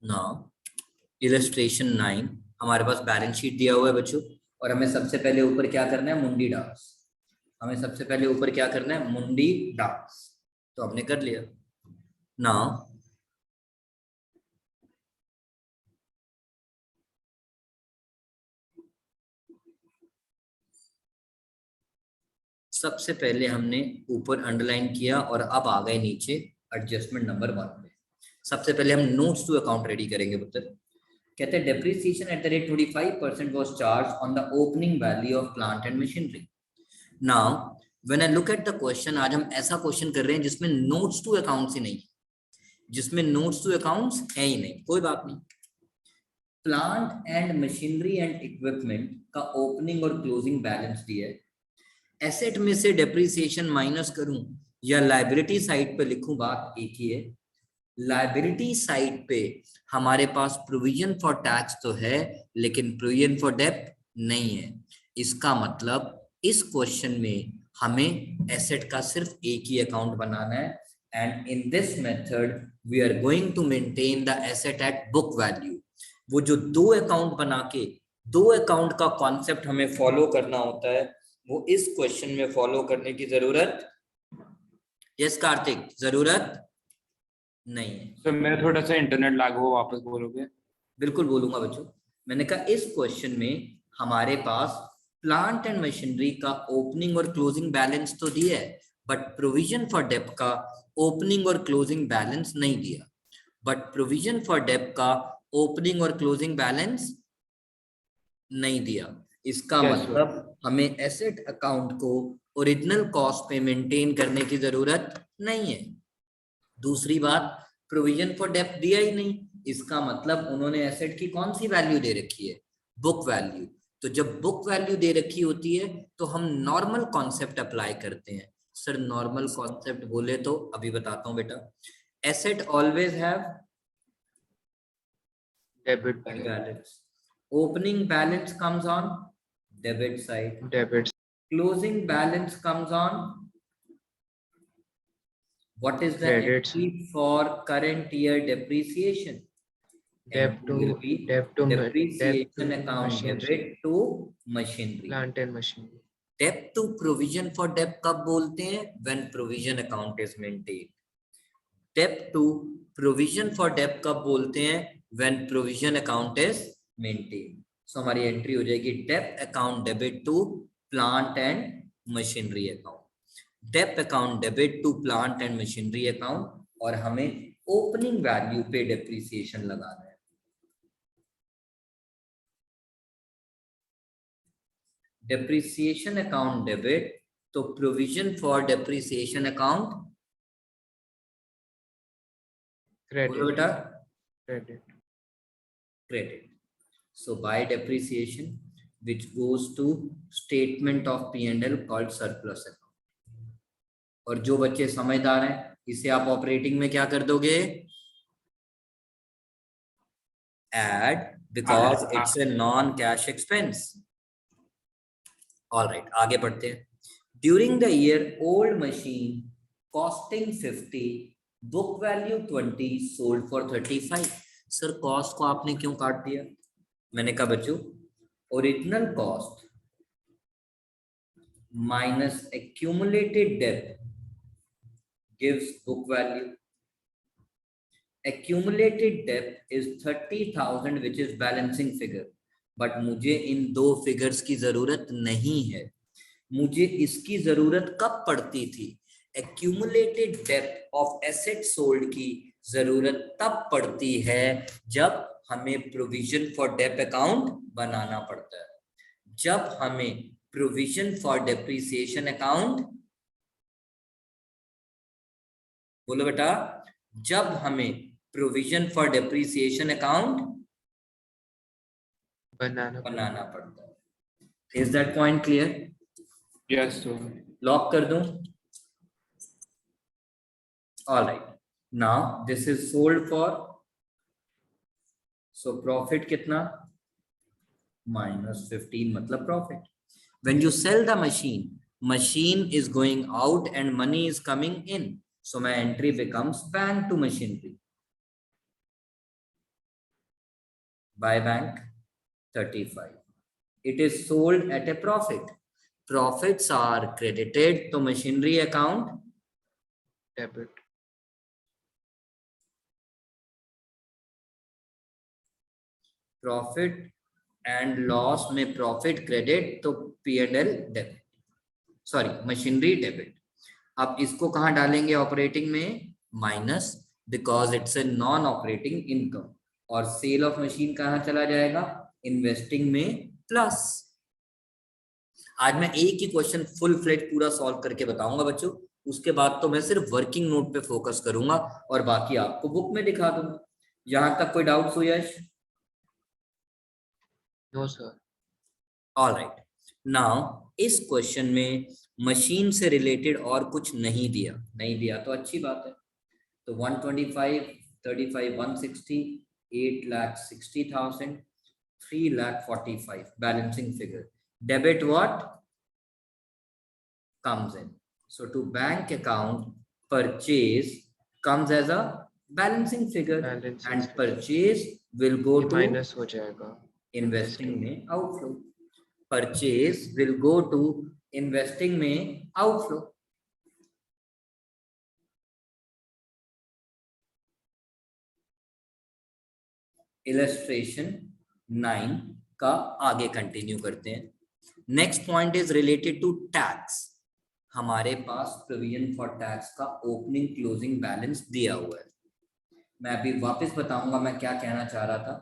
Now illustration 9, हमारे पास balance sheet दिया हुआ है बच्चों, और हमें सबसे पहले ऊपर क्या करना है, मुंडी डांस। हमें सबसे पहले ऊपर क्या करना है, मुंडी डांस। तो हमने कर लिया। नाउ सबसे पहले हमने ऊपर अंडरलाइन किया और अब आ गए नीचे एडजस्टमेंट नंबर 1 पे। सबसे पहले हम नोट्स टू अकाउंट रेडी करेंगे पुत्र। कहते हैं depreciation at the rate 25% was charge on the opening value of plant and machinery. Now when I look at the question, आज हम ऐसा क्वेश्चन कर रहे हैं जिसमें नोट्स टू अकाउंट्स ही नहीं, जिसमें नोट्स टू अकाउंट्स है ही नहीं। कोई बात नहीं, plant and machinery and equipment का ओपनिंग और क्लोजिंग बैलेंस दिया है। एसेट में से डेप्रिसिएशन माइनस करूं या लाइबिलिटी साइड पे लिखूं, बात एक ही है। लाइबिलिटी साइड पे हमारे पास प्रोविजन फॉर टैक्स तो है, लेकिन प्रोविजन फॉर डेप्ट नहीं है। इसका मतलब इस क्वेश्चन में हमें एसेट का सिर्फ एक ही अकाउंट बनाना है, and in this method we are going to maintain the asset at book value. वो जो दो अकाउंट बना के दो अकाउंट का कॉन्सेप्ट हमें फॉलो करना होता है, वो इस क्वेश्चन में फॉलो करने की जरूरत, यस कार्तिक, जरूरत नहीं है। तो मेरा थोड़ा सा इंटरनेट लैग हो, वापस बोलोगे? बिल्कुल बोलूंगा बच्चों। मैंने कहा इस क्वेश्चन में हमारे पास प्लांट एंड मशीनरी का ओपनिंग और क्लोजिंग बैलेंस तो दिया है, बट प्रोविजन फॉर डेप्ट का ओपनिंग और क्लोजिंग बैलेंस नहीं दिया। बट प्रोविजन फॉर डेप्ट का ओपनिंग और क्लोजिंग बैलेंस नहीं दिया। इसका मतलब हमें एसेट अकाउंट को ओरिजिनल कॉस्ट पे मेंटेन करने की जरूरत नहीं है। दूसरी बात, प्रोविजन फॉर डेप्ट दिया ही नहीं, इसका मतलब उन्होंने एसेट की कौन सी वैल्यू दे रखी है, बुक वैल्यू। तो जब बुक वैल्यू दे रखी होती है तो हम नॉर्मल कॉन्सेप्ट अप्लाई करते हैं। सर नॉर्मल कॉन्सेप्ट बोले तो अभी बताता हूं बेटा। Asset always have debit balance, opening balance comes on debit side, debit closing balance comes on, what is the Credits. entry for current year depreciation? Entry will be depreciation account debit to machinery. Plant and machinery. Debt to provision for debt कब बोलते हैं, when provision account is maintained. Debt to provision for debt कब बोलते हैं, when provision account is maintained. So हमारी entry हो जाएगी dept account debit to plant and machinery account, dept account debit to plant and machinery account, और हमें opening value पे depreciation लगाना है। डेप्रिसिएशन अकाउंट डेबिट, तो provision for depreciation account credit. credit. So by depreciation which goes to statement of P&L called surplus account. और जो बच्चे समझदार हैं इसे आप ऑपरेटिंग में क्या कर दोगे, add, because it's a non cash expense. All right, आगे बढ़ते हैं। During the year old machine costing 50, book value 20, sold for 35. Sir cost को आपने क्यों काट दिया? मैंने कहा बच्चों, original cost minus accumulated dep gives book value. Accumulated dep is 30,000 which is balancing figure, but मुझे इन दो फिगर्स की जरूरत नहीं है। मुझे इसकी जरूरत कब पड़ती थी, accumulated dep of asset sold की जरूरत तब पड़ती है जब हमें प्रोविजन फॉर डेप्ट अकाउंट बनाना पड़ता है। जब हमें प्रोविजन फॉर डेप्रिसिएशन अकाउंट, बोलो बेटा, जब हमें प्रोविजन फॉर डेप्रिसिएशन अकाउंट बनाना पड़ता है। Is that point clear? Yes sir. Lock कर दूं? All right, now this is sold for, so profit कितना, -15 मतलब profit. When you sell the machine, machine is going out and money is coming in, so my entry becomes bank to machinery. by bank 35. It is sold at a profit. Profits are credited to machinery account. Debit. Profit and loss में profit credit तो P&L debit. Sorry, machinery debit. अब इसको कहाँ डालेंगे operating में? Minus, because it's a non operating income. और cell of machine कहाँ चला जाएगा? इन्वेस्टिंग में प्लस. आज मैं एक ही क्वेश्चन फुल फ्लेज पूरा सॉल्व करके बताऊंगा बच्चों. उसके बाद तो मैं सिर्फ वर्किंग नोट पे फोकस करूंगा और बाकी आपको बुक में दिखा दूंगा. यहां तक कोई डाउट हो यश? No, sir. All right. Now इस क्वेश्चन में मशीन से रिलेटेड और कुछ नहीं दिया तो अच्छी बात है. तो 125, 35, 160, 8,60,000, 3,45 balancing figure. Debit what comes in? So to bank account, purchase comes as a balancing figure. Balancing and figure. purchase will go to minus हो जाएगा investing में outflow. Purchase will go to investing में outflow. Illustration 9 का आगे continue करते हैं. Next point is related to tax. हमारे पास प्रोविजन फॉर टैक्स का ओपनिंग क्लोजिंग बैलेंस दिया हुआ है. मैं अभी वापस बताऊंगा मैं क्या कहना चाह रहा था.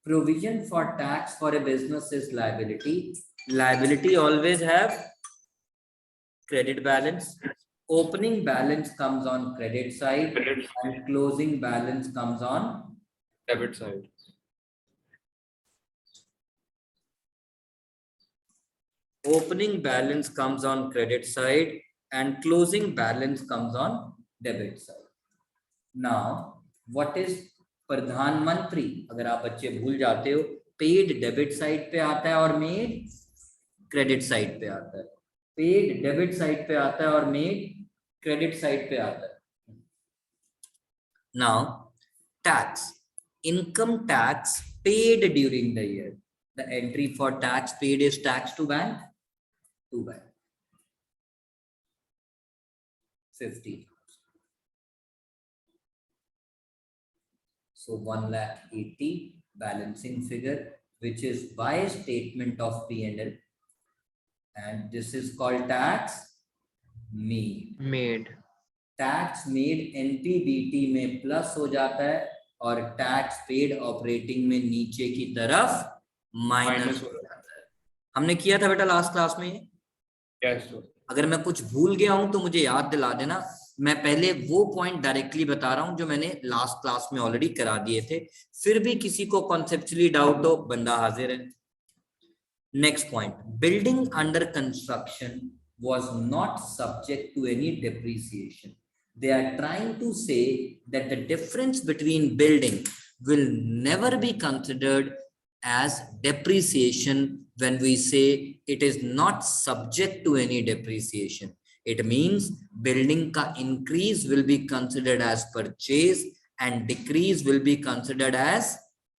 Provision for tax for a business is liability. Liability always have credit balance. Opening balance comes on credit side and closing balance comes on debit side. Opening balance comes on credit side and closing balance comes on debit side. Now, what is प्रधानमंत्री? अगर आप बच्चे भूल जाते हो, paid debit side पे आता है और मेड क्रेडिट साइड पे आता है. पेड डेबिट साइड पे आता है और मेड क्रेडिट साइड पे आता है. Now, tax. Income tax paid during the year. The entry for tax paid is tax to bank. To bank. 50,000. So 1,80,000 balancing figure, which is by statement of P&L, and this is called tax made. Tax made NPBT में plus हो जाता है और tax paid operating में नीचे की तरफ minus हो जाता है. हमने किया था बेटा लास्ट क्लास में. Yes, sir. अगर मैं कुछ भूल गया हूं तो मुझे याद दिला देना. मैं पहले वो पॉइंट डायरेक्टली बता रहा हूं जो मैंने लास्ट क्लास में ऑलरेडी करा दिए थे. फिर भी किसी को कॉन्सेप्चुअली डाउट हो, बंदा हाजिर है. Next point, building under construction was not subject to any depreciation. They are trying to say that the difference between building will never be considered as depreciation when we say it is not subject to any depreciation. It means building ka increase will be considered as purchase and decrease will be considered as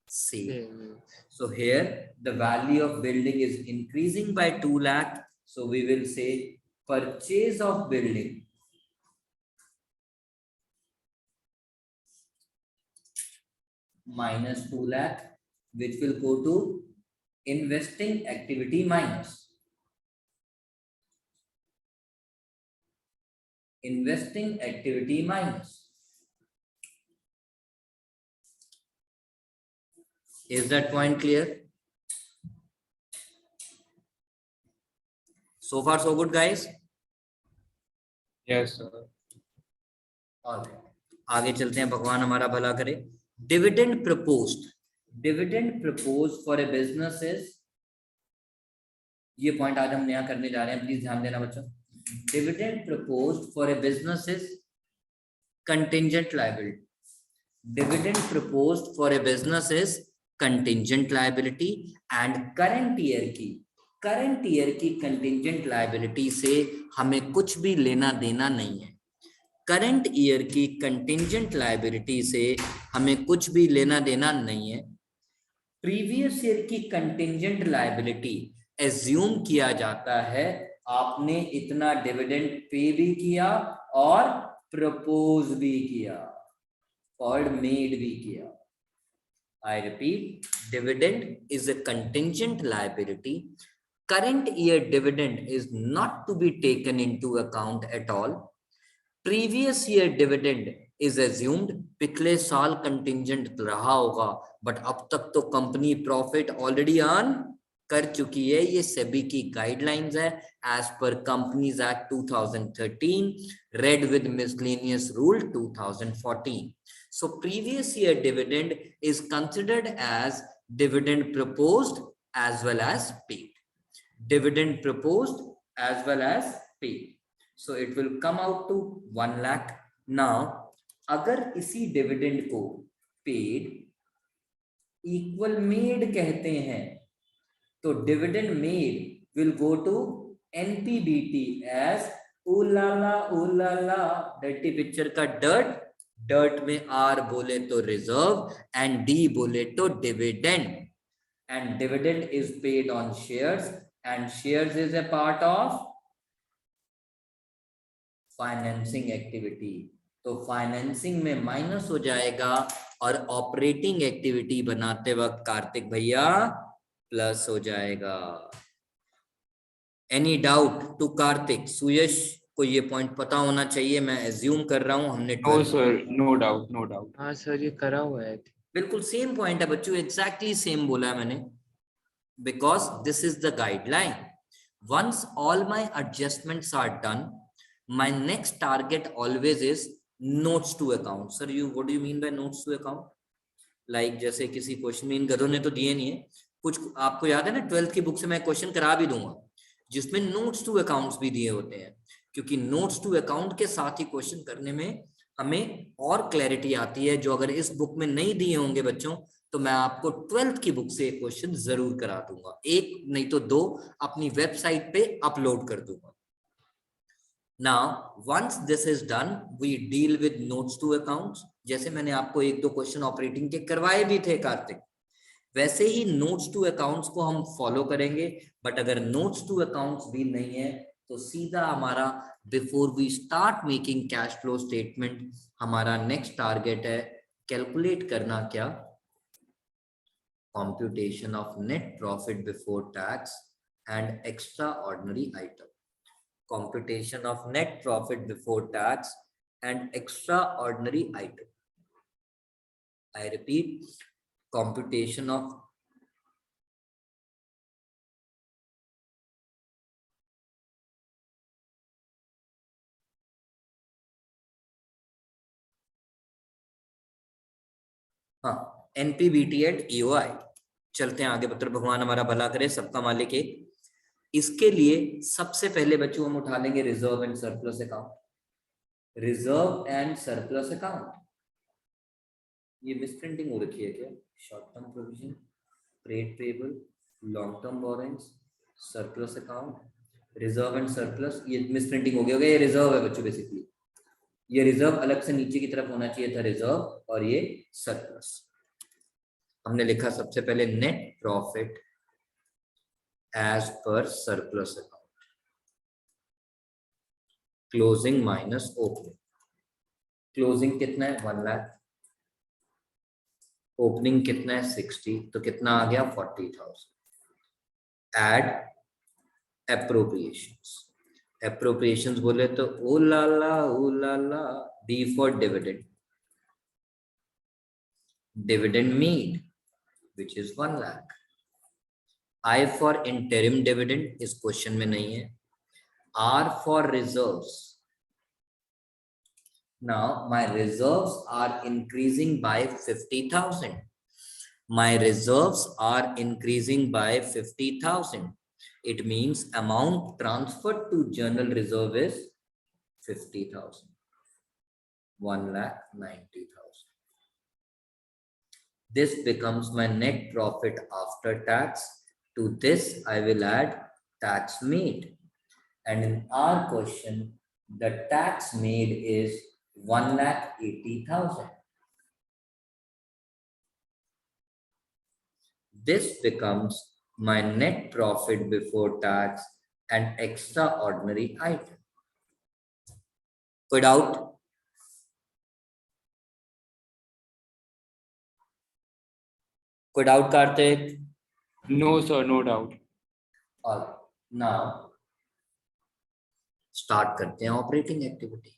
sale. So here the value of building is increasing by 2 lakh. So we will say purchase of building minus 2 lakh, which will go to investing activity minus investing activity minus. Is that point clear? So far so good, guys. Yes, sir. All right. आगे चलते हैं, भगवान हमारा भला करे. Dividend proposed. Dividend proposed for a business is, ये point आज हम नया करने जा रहे हैं, प्लीज ध्यान देना बच्चों. Dividend proposed for a business is contingent liability. Dividend proposed for a business is contingent liability and current year की contingent liability से हमें कुछ भी लेना देना नहीं है. करंट ईयर की कंटिंजेंट लायबिलिटी से हमें कुछ भी लेना देना नहीं है. प्रीवियस ईयर की कंटिंजेंट लायबिलिटी एज्यूम किया जाता है आपने इतना डिविडेंड पे भी किया और प्रपोज भी किया और मेड भी किया. I repeat, dividend is a contingent liability. Current year dividend is not to be taken into account at all. Previous year dividend is assumed. पिछले साल contingent रहा होगा, but अब तक तो company profit already earn कर चुकी है. ये सेबी की guidelines है as per Companies Act 2013, read with miscellaneous rule 2014. So previous year dividend is considered as dividend proposed as well as paid. Dividend proposed as well as paid. So it will come out to 1 lakh. Now, अगर इसी dividend को paid equal made कहते हैं, तो dividend made will go to NPBT as ooh la la dirty picture का dirt में R बोले तो रिजर्व एंड डी बोले तो dividend, and dividend is paid on shares and shares is a part of financing activity. तो फाइनेंसिंग में minus हो जाएगा और ऑपरेटिंग एक्टिविटी बनाते वक्त कार्तिक भैया प्लस हो जाएगा. Any doubt to Kartik? Suyash को ये पॉइंट पता होना चाहिए, मैं एज्यूम कर रहा हूं हमने. No sir, no doubt, no doubt. हाँ सर, ये करा हुआ है. बिल्कुल सेम पॉइंट है बच्चों, एग्जैक्टली सेम बोला है मैंने, because this is the guideline. Once all my adjustments are done, my next target always is notes to account. Sir you what do you mean by notes to account? Like जैसे किसी question में, इन गधों ने तो दिए नहीं है कुछ, आपको याद है ना 12th की बुक से मैं क्वेश्चन करा भी दूंगा जिसमें नोट्स टू अकाउंट्स भी दिए होते हैं, क्योंकि नोट्स टू अकाउंट के साथ ही क्वेश्चन करने में हमें और क्लैरिटी आती है, जो अगर इस बुक में नहीं दिए होंगे बच्चों तो मैं आपको 12th की बुक से क्वेश्चन जरूर करा दूंगा, एक नहीं तो दो अपनी वेबसाइट पे अपलोड कर दूंगा. Now once this is done we deal with notes to accounts. जैसे मैंने आपको एक दो क्वेश्चन ऑपरेटिंग के करवाए भी थे कार्तिक, वैसे ही नोट्स टू अकाउंट्स को हम फॉलो करेंगे. बट अगर नोट्स टू अकाउंट्स भी नहीं है तो सीधा हमारा before we start making cash flow statement हमारा नेक्स्ट टारगेट है कैलकुलेट करना क्या, computation of net profit before tax and extraordinary item. Computation of net profit before tax and extraordinary item. I repeat, computation of हाँ NPBT at EOI. चलते हैं आगे पुत्र, भगवान हमारा भला करे, सबका मालिक एक. इसके लिए सबसे पहले बच्चों हम उठा लेंगे reserve and surplus account. Reserve and surplus account, ये मिसप्रिंटिंग हो रखी है क्या? Short term provision, trade payable, long term borrowings, surplus account, reserve and surplus, ये मिसप्रिंटिंग हो गया होगा. ये रिजर्व है बच्चों, बेसिकली ये रिजर्व अलग से नीचे की तरफ होना चाहिए था रिजर्व, और ये सरप्लस. हमने लिखा सबसे पहले net profit as per surplus account, closing minus opening. Closing कितना है? 1 लाख. ओपनिंग कितना है? 60. तो कितना आ गया? 40,000. Add appropriations. एप्रोप्रिएशंस बोले तो ooh la la D for dividend. Dividend made which is 1 lakh. I for interim dividend इस क्वेश्चन में नहीं है. R for reserves. Now my reserves are increasing by 50,000. My reserves are increasing by 50,000. It means amount transferred to general reserve is 50,000. 1,90,000. This becomes my net profit after tax. To this I will add tax made. And in our question, the tax made is 1,80,000. This becomes my net profit before tax and extraordinary item. कोई doubt? कोई doubt Kartik? No, sir, no doubt. और now start करते हैं operating activity.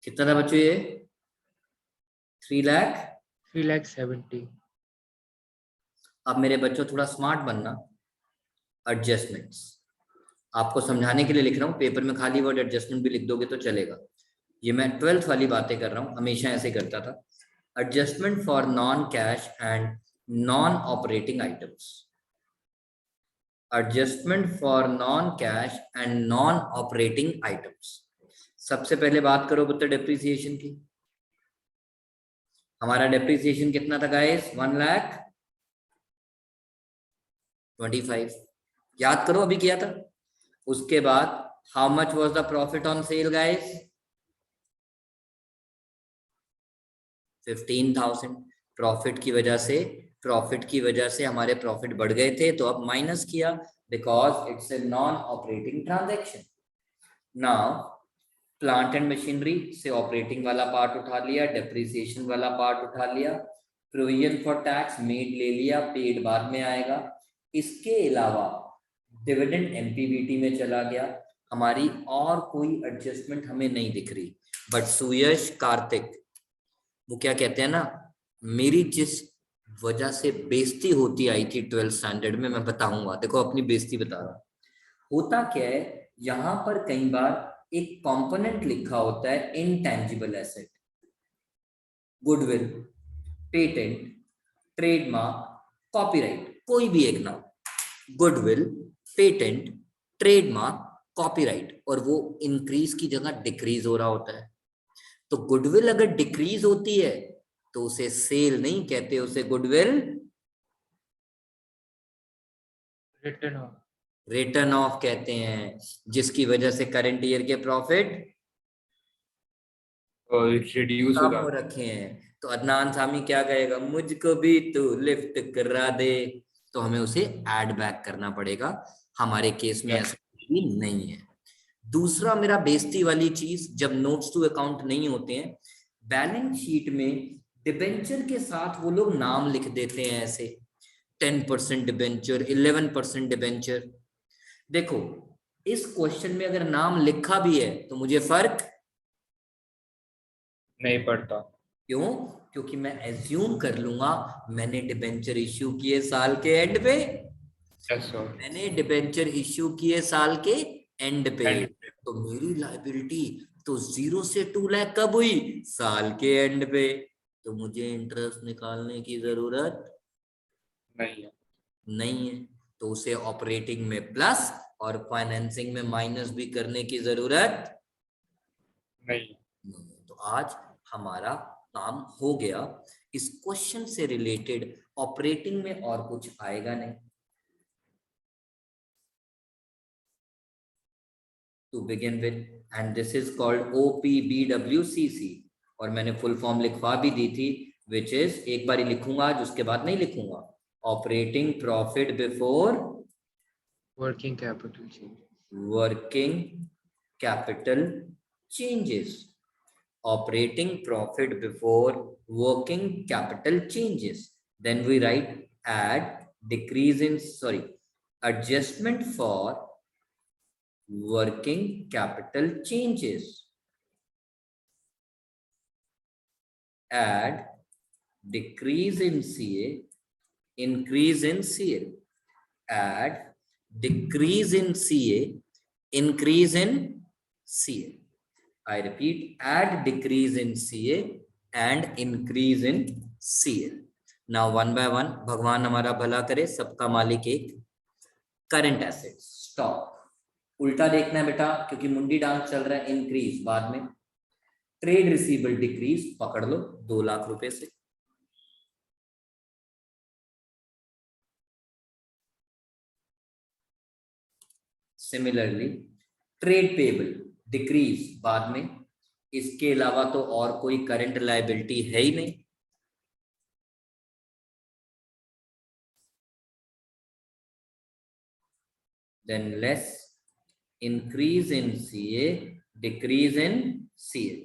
कितना था बच्चों ये? 3,70,000. अब मेरे बच्चों थोड़ा स्मार्ट बनना। एडजस्टमेंट्स आपको समझाने के लिए लिख रहा हूँ, पेपर में खाली वर्ड एडजस्टमेंट भी लिख दोगे तो चलेगा। ये मैं 12th वाली बातें कर रहा हूँ, हमेशा ऐसे करता था। Adjustment for non cash and non operating items. Adjustment for non cash and non operating items. सबसे पहले बात करो पुत्र डेप्रिसिएशन की। हमारा डेप्रिसिएशन कितना था गाइस? 1,25,000। याद करो अभी किया था। उसके बाद how much was the profit on sale guys? 15,000। Profit की वजह से हमारे प्रॉफिट बढ़ गए थे, तो अब माइनस किया because it's a non operating transaction. Now plant and machinery से ऑपरेटिंग वाला पार्ट उठा लिया, डेप्रिसिएशन वाला पार्ट उठा लिया, प्रोविजन फॉर टैक्स मेड ले लिया, पेड बाद में आएगा। इसके अलावा डिविडेंड एमपीबीटी में चला गया। हमारी और कोई एडजस्टमेंट हमें नहीं दिख रही। बट सुयश कार्तिक वो क्या कहते हैं ना, मेरी जिस वजह से बेइज्जती होती आई थी 12th स्टैंडर्ड में, मैं बताऊंगा। देखो अपनी बेइज्जती बता रहा। होता क्या है, यहां पर कई बार एक कंपोनेंट लिखा होता है intangible asset, goodwill, patent, trademark, copyright, कोई भी एक नाम। गुडविल, पेटेंट, ट्रेडमार्क, कॉपीराइट, और वो इंक्रीज की जगह डिक्रीज हो रहा होता है। तो गुडविल अगर डिक्रीज होती है तो उसे सेल नहीं कहते, उसे गुडविल रिटर्न ऑफ कहते हैं, जिसकी वजह से करंट ईयर के प्रॉफिट रिड्यूस कम होगा. हो रखे हैं। तो अदनान सामी क्या कहेगा? मुझको भी तू लिफ्ट करा दे। तो हमें उसे ऐड बैक करना पड़ेगा। हमारे केस में ऐसा भी नहीं है। दूसरा मेरा बेइज्जती वाली चीज, जब नोट्स टू अकाउंट नहीं होते हैं, बैलेंस शीट में डिबेंचर के साथ वो लोग नाम लिख देते हैं ऐसे, 10% डिबेंचर, 11% डिबेंचर। देखो इस क्वेश्चन में अगर नाम लिखा भी है तो मुझे फर्क नहीं पड़ता. क्यों? क्योंकि मैं एज्यूम कर लूंगा मैंने डिबेंचर इश्यू किए साल के एंड पे। Yes, sir. मैंने डिबेंचर इश्यू किए साल के एंड पे। End. तो मेरी लायबिलिटी तो 0 से 2 लाख कब हुई? साल के एंड पे। तो मुझे इंटरेस्ट निकालने की जरूरत नहीं है. नहीं है। तो उसे ऑपरेटिंग में प्लस और फाइनेंसिंग में माइनस भी करने की जरूरत नहीं. नहीं। तो आज हमारा काम हो गया। इस क्वेश्चन से रिलेटेड ऑपरेटिंग में और कुछ आएगा नहीं। To begin with, and this is called OPBWCC, और मैंने फुल फॉर्म लिखवा भी दी थी, विच इज, एक बार ही लिखूंगा आज, उसके बाद नहीं लिखूंगा। Operating profit before Working capital change. working capital changes. Operating profit before working capital changes. Then we write add decrease in, sorry, adjustment for working capital changes. Add decrease in CA, increase in CL. Add decrease in CA, increase in CL. I repeat, add decrease in CA and increase in CL. Now one by one, भगवान हमारा भला करे, सबका मालिक एक। Current assets stock, उल्टा देखना है बेटा क्योंकि मुंडी डांस चल रहा है, इंक्रीज बाद में। ट्रेड रिसीवेबल डिक्रीज, पकड़ लो 2 लाख रुपए से। सिमिलरली ट्रेड पेबल डिक्रीज बाद में। इसके अलावा तो और कोई करंट लायबिलिटी है ही नहीं। Than less increase in CA, decrease in CL,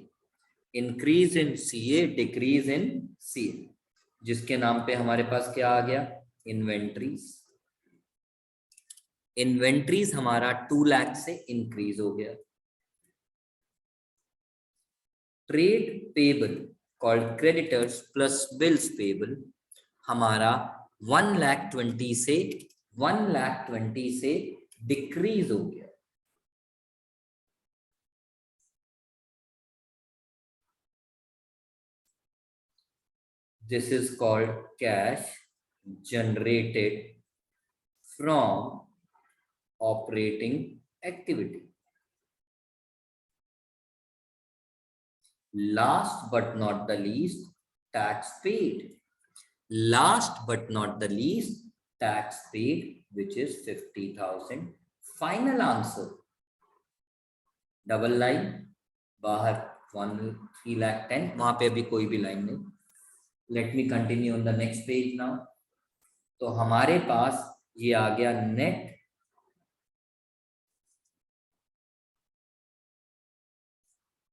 increase in CA, decrease in CL, जिसके नाम पे हमारे पास क्या आ गया, इन्वेंट्रीज। इन्वेंट्रीज हमारा 2 लाख से इंक्रीज हो गया। Trade payable called creditors plus bills payable हमारा 1,20,000 से 1,20,000 से डिक्रीज हो गया। This is called cash generated from operating activity. Last but not the least, tax paid. Last but not the least, tax paid, which is 50,000. Final answer. Double line, बाहर 1,310,000, वहां पे अभी कोई भी लाइन नहीं। Let me continue on the next page now. तो हमारे पास ये आ गया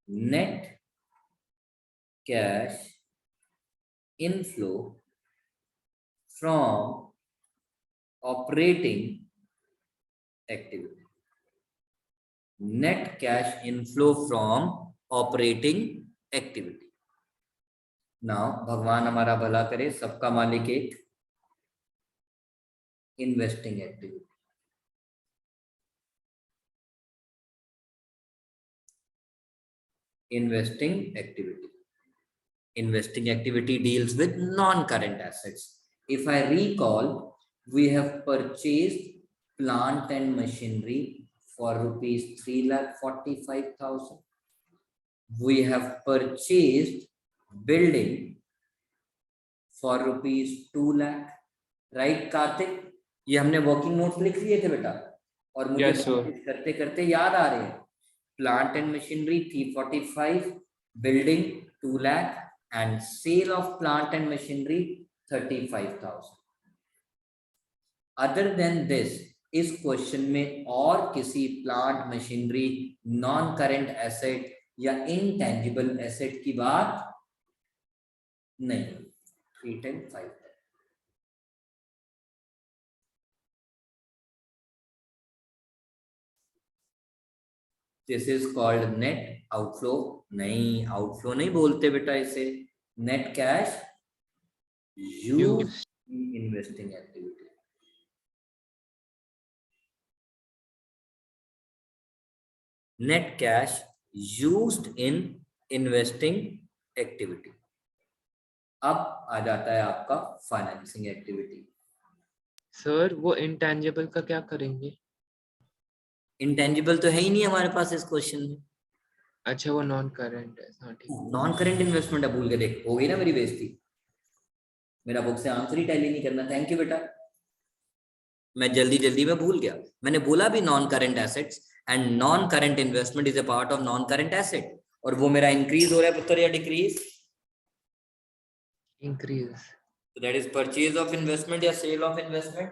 net cash inflow from operating activity. Net cash inflow from operating activity. Now भगवान हमारा भला करे, सबका मालिक एक, investing activity. Investing activity. Investing activity deals with non-current assets. If I recall, we have purchased plant and machinery for rupees 3,45,000. We have purchased building for rupees 2 lakh. Right, Kartik? ये हमने working notes लिख लिए थे बेटा, और मुझे करते करते याद आ रहे हैं। Plant and machinery 345, building 2 lakh, and sale of plant and machinery 35,000. Other than this, इस क्वेश्चन में और किसी plant machinery non current asset या इनटेंजिबल एसेट की बात नहीं। 3 times 5. This is called net outflow. नहीं, outflow नहीं बोलते बेटा इसे, net cash used in investing activity. Net cash used in investing activity. अब आ जाता है आपका फाइनेंसिंग एक्टिविटी। सर वो इंटेंजिबल का क्या करेंगे? इंटेंजिबल तो है ही नहीं हमारे पास इस क्वेश्चन में। अच्छा, वो नॉन करंट है। हाँ ठीक। नॉन करंट इन्वेस्टमेंट है, भूल के देख, हो गई ना मेरी बेइज्जती। मेरा बुक से आंसर ही टैली नहीं करना। थैंक यू बेटा, मैं जल्दी जल्दी में भूल गया। मैंने बोला भी non current assets, and non current investment is a part of non current asset. और वो मेरा इंक्रीज हो रहा है पुत्र या decrease? Increase. So that is purchase of investment या sale of investment?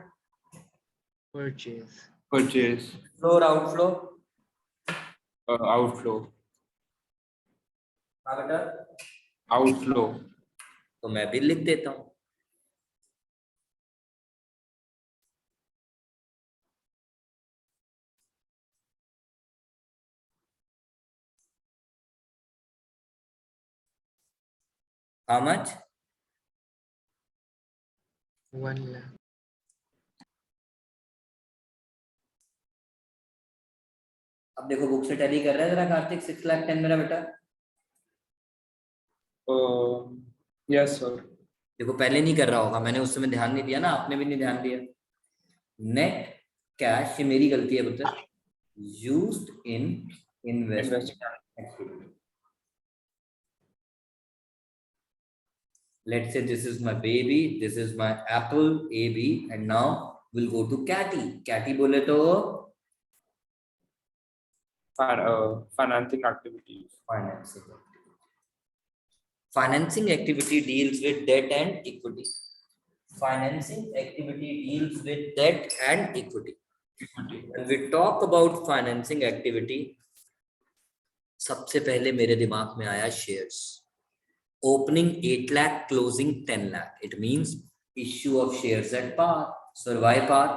Purchase. Purchase. Flow or outflow? Outflow. हाँ बेटा, Outflow. तो मैं भी लिख देता हूँ। How much? 1 lakh. अब देखो बुक से टैली कर रहा है जरा कार्तिक, 6,10,000 मेरा बेटा। Yes sir. देखो पहले नहीं कर रहा होगा, मैंने उस समय ध्यान नहीं दिया ना, आपने भी नहीं ध्यान दिया। नेट कैश, ये मेरी गलती है पुत्र, used in investment activity. Let's say this is my baby, this is my apple AB, and now we'll go to catty. Catty बोले तो financing activities. financing activity. Financing activity deals with debt and equity. Financing activity deals with debt and equity. When we talk about financing activity, सबसे पहले मेरे दिमाग में आया shares. Opening 8 lakh, closing 10 lakh. It means issue of shares at par. So why par?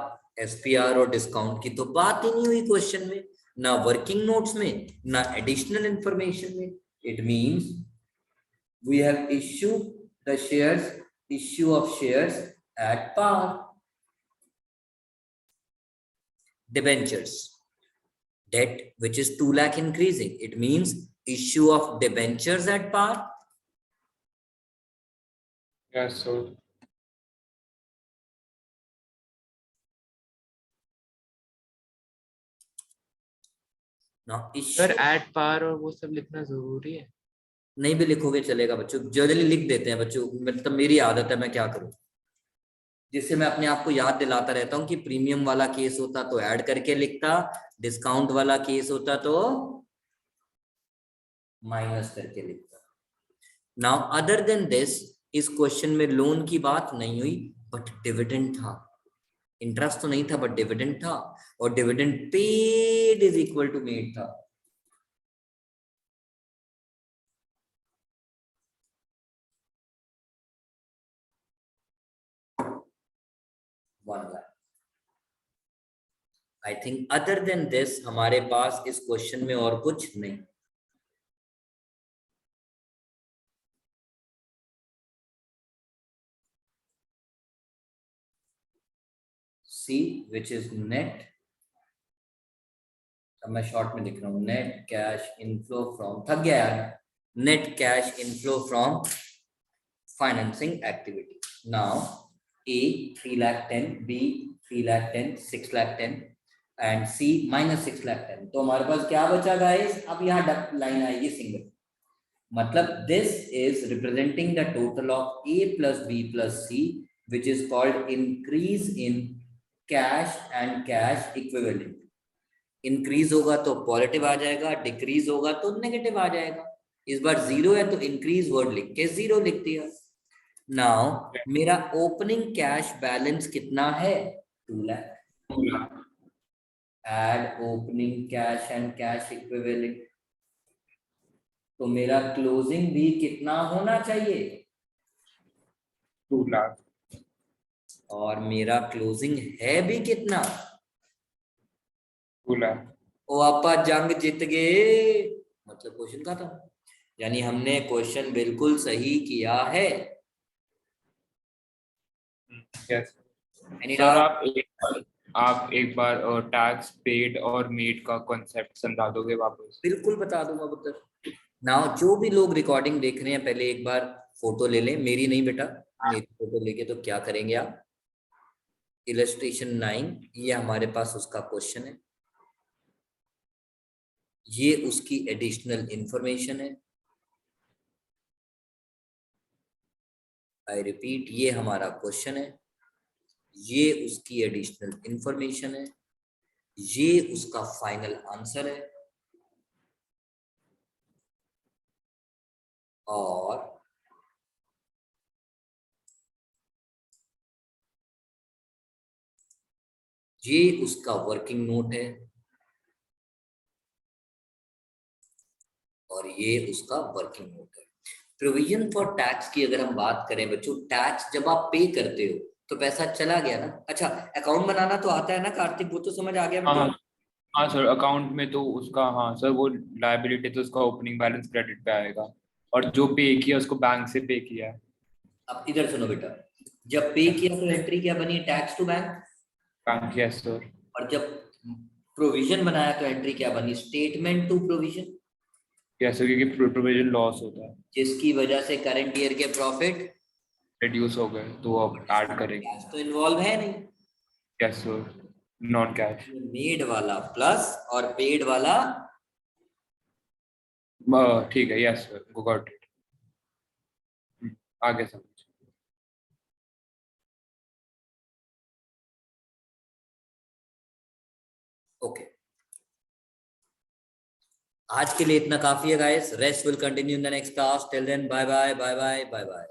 SPR और discount की तो बात ही नहीं हुई क्वेश्चन में, ना वर्किंग नोट्स में, ना एडिशनल इंफॉर्मेशन में. It means we have issued the shares, issue of shares at par. Debentures, debt which is 2 lakh increasing. It means issue of debentures at par. Yes sir. Now issue, sir at par और वो सब लिखना जरूरी है? नहीं भी लिखोगे चलेगा बच्चों, जनरली लिख देते हैं बच्चों, मतलब मेरी आदत है, मैं क्या करूं, जिससे मैं अपने आप को याद दिलाता रहता हूं कि प्रीमियम वाला केस होता तो ऐड करके लिखता, डिस्काउंट वाला केस होता तो माइनस करके लिखता. नाउ अदर देन दिस, इस क्वेश्चन में लोन की बात नहीं हुई, बट डिविडेंड था. इंटरेस्ट तो नहीं था बट डिविडेंड था, और dividend paid is equal to made था. I think other than this हमारे पास इस क्वेश्चन में और कुछ नहीं. C which is net, अब मैं शॉर्ट में लिख रहा हूं, नेट कैश इनफ्लो फ्रॉम, थक गया यार, net cash inflow from financing activity. Now A 3,10,000, B 3,10,000, 6,10,000 and C -6,10,000. तो हमारे पास क्या बचा गाइस, अब यहाँ लाइन आएगी सिंगल, मतलब this is representing the total of A plus B plus C which is called increase in cash and cash equivalent. Increase होगा तो पॉजिटिव आ जाएगा, डिक्रीज होगा तो नेगेटिव आ जाएगा. इस बार जीरो है तो इंक्रीज वर्ड लिख के जीरो लिख दिया. नाउ मेरा ओपनिंग कैश बैलेंस कितना है, 2 lakh. Add opening cash and cash equivalent, तो मेरा क्लोजिंग भी कितना होना चाहिए, 2 लाख. और मेरा क्लोजिंग है भी कितना, 2 लाख. ओ आपा जंग जीत गए, मतलब क्वेश्चन का था, यानी हमने क्वेश्चन बिल्कुल सही किया है. Yes Any sir. doubt? आप एक बार टैक्स पेड और मेड का कॉन्सेप्ट समझा दोगे वापस? बिल्कुल बता दूंगा पुत्र. नाउ जो भी लोग रिकॉर्डिंग देख रहे हैं पहले एक बार फोटो ले लें, मेरी नहीं बेटा, मेरी फोटो लेके तो क्या करेंगे आप, इलस्ट्रेशन 9, ये हमारे पास उसका क्वेश्चन है, ये उसकी एडिशनल इंफॉर्मेशन है. आई रिपीट, ये हमारा क्वेश्चन है, ये उसकी एडिशनल इंफॉर्मेशन है, ये उसका फाइनल आंसर है, और ये उसका वर्किंग नोट है, और ये उसका वर्किंग नोट है. प्रोविजन फॉर टैक्स की अगर हम बात करें बच्चों, टैक्स जब आप पे करते हो तो पैसा चला गया ना. अच्छा, अकाउंट बनाना तो आता है ना कार्तिक, वो तो समझ आ गया बेटा. हाँ सर, अकाउंट में तो उसका, हाँ सर, वो लायबिलिटी तो उसका ओपनिंग बैलेंस क्रेडिट पे आएगा, और जो पे किया उसको बैंक से पे किया है. अब इधर सुनो बेटा, जब पे किया तो एंट्री क्या बनी, tax to bank. Bank. Yes sir. और जब प्रोविजन बनाया तो एंट्री क्या बनी, statement to provision, yes sir, क्योंकि प्रोविजन लॉस होता है, जिसकी वजह से करंट ईयर के प्रॉफिट रिड्यूस हो गए तो अब ऐड करेंगे। कैश तो इन्वॉल्व है नहीं, yes sir, non cash. Made वाला प्लस और पेड वाला ठीक है, यस सर, गॉट इट। आगे समझ। ओके। आज के लिए इतना काफी है guys, rest will continue in the next class, till then bye bye bye bye bye bye.